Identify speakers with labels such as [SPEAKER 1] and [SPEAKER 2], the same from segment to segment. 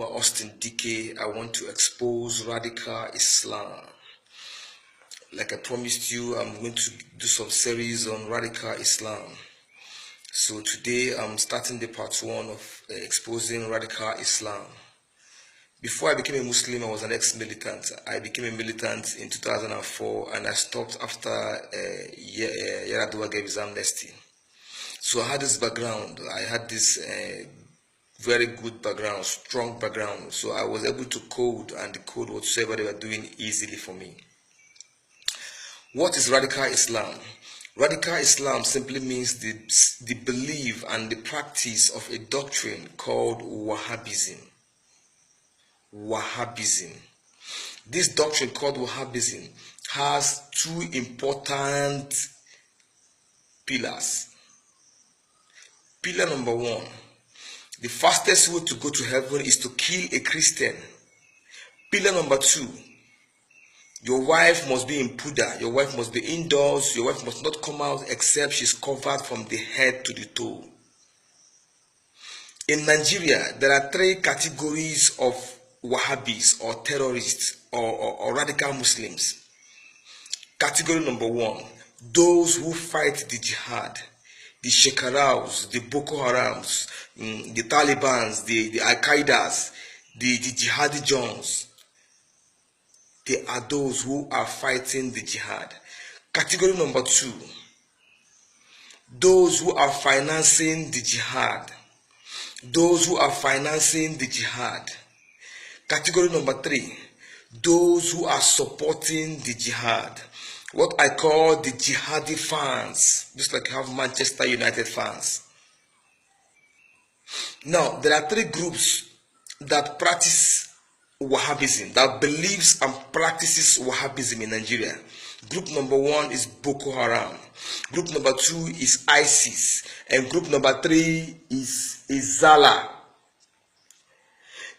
[SPEAKER 1] Austin DK. I want to expose radical Islam. Like I promised you, I'm going to do some series on radical Islam. So today I'm starting the part 1 of exposing radical Islam. Before I became a Muslim, I was an ex-militant. I became a militant in 2004 and I stopped after Yar'Adua gave his amnesty. So I had this background. I had this very good background, strong background. So I was able to code and decode whatsoever they were doing easily for me. What is radical Islam? Radical Islam simply means the belief and the practice of a doctrine called Wahhabism. Wahhabism. This doctrine called Wahhabism has 2 important pillars. Pillar number 1, the fastest way to go to heaven is to kill a Christian. Pillar number 2, your wife must be in puda, your wife must be indoors, your wife must not come out except she's covered from the head to the toe. In Nigeria, there are 3 categories of Wahhabis or terrorists or radical Muslims. Category number 1, those who fight the jihad, the Shekarals, the Boko Harams, the Talibans, the Al-Qaedas, the Jihadi Jones. They are those who are fighting the jihad. Category number 2, those who are financing the jihad. Those who are financing the jihad. Category number 3, those who are supporting the jihad. What I call the jihadi fans, just like you have Manchester United fans. Now, there are 3 groups that practice Wahhabism, that believes and practices Wahhabism in Nigeria. Group number 1 is Boko Haram. Group number 2 is ISIS. And group number 3 is Izala.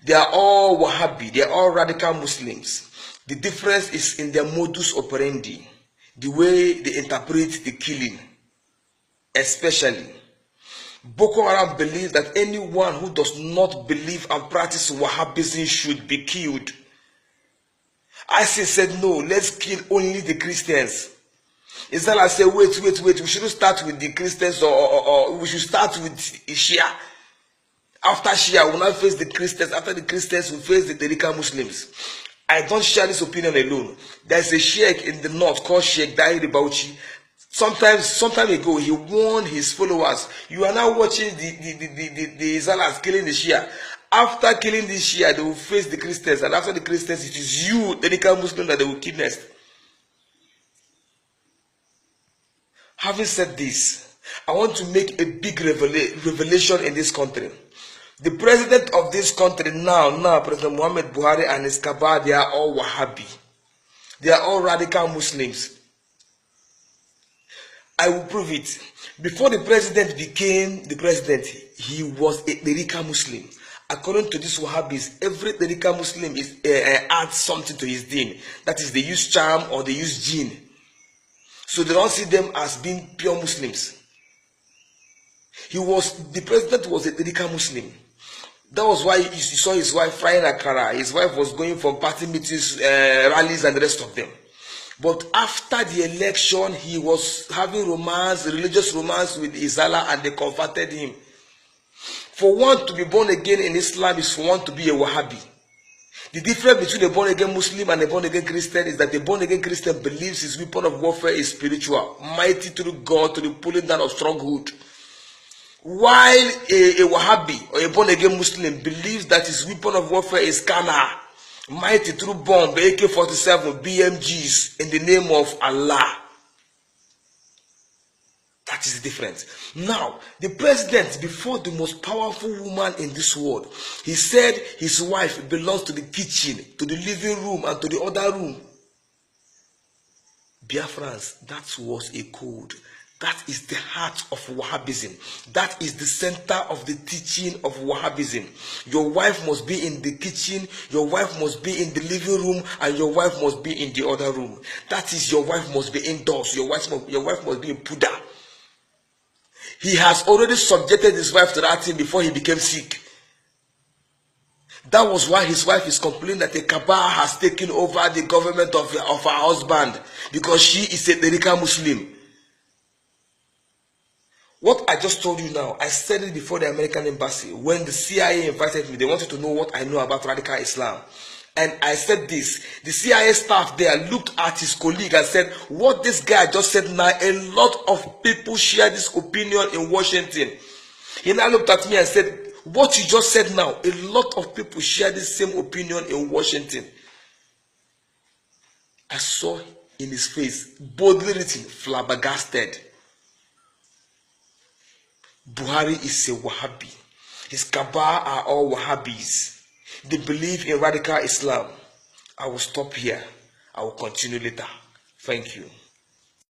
[SPEAKER 1] They are all Wahhabi. They are all radical Muslims. The difference is in their modus operandi, the way they interpret the killing. Especially, Boko Haram believes that anyone who does not believe and practice Wahhabism should be killed. ISIS said, no, let's kill only the Christians. Izala said, wait, we shouldn't start with the Christians or we should start with Shia. After Shia, we will not face the Christians. After the Christians, we face the radical Muslims. I don't share this opinion alone. There's a sheikh in the north called Sheikh Dairi Bauchi. Sometime ago, he warned his followers, you are now watching the Izalas killing the Shia. After killing the Shia, they will face the Christians. And after the Christians, it is you, the radical Muslim, that they will kill next. Having said this, I want to make a big revelation in this country. The president of this country now, President Muhammad Buhari and his Kaaba, they are all Wahhabi. They are all radical Muslims. I will prove it. Before the president became the president, he was a radical Muslim. According to these Wahhabis, every radical Muslim adds something to his deen. That is, they use charm or they use jinn. So they don't see them as being pure Muslims. The president was a radical Muslim. That was why you saw his wife frying akara. His wife was going for party meetings, rallies, and the rest of them. But after the election, he was having religious romance with Izala, and they converted him. For one to be born again in Islam is for one to be a Wahhabi. The difference between a born-again Muslim and a born-again Christian is that the born-again Christian believes his weapon of warfare is spiritual, mighty through God to the pulling down of stronghold. While a Wahhabi or a born-again Muslim believes that his weapon of warfare is carnal, mighty through bomb, AK-47, BMGs in the name of Allah. That is the difference. Now, the president, before the most powerful woman in this world, he said his wife belongs to the kitchen, to the living room, and to the other room. Biafrans, that was a code. That is the heart of Wahhabism. That is the center of the teaching of Wahhabism. Your wife must be in the kitchen, your wife must be in the living room, and your wife must be in the other room. That is, your wife must be indoors, your wife must be in puda. He has already subjected his wife to that thing before he became sick. That was why his wife is complaining that a cabal has taken over the government of her husband because she is a Tariqa Muslim. What I just told you now, I said it before the American embassy. When the CIA invited me, they wanted to know what I know about radical Islam. And I said this. The CIA staff there looked at his colleague and said, what this guy just said now, a lot of people share this opinion in Washington. He now looked at me and said, what you just said now, a lot of people share this same opinion in Washington. I saw in his face, boldly written, flabbergasted. Buhari is a Wahhabi. His cabal are all Wahhabis. They believe in radical Islam. I will stop here. I will continue later. Thank you.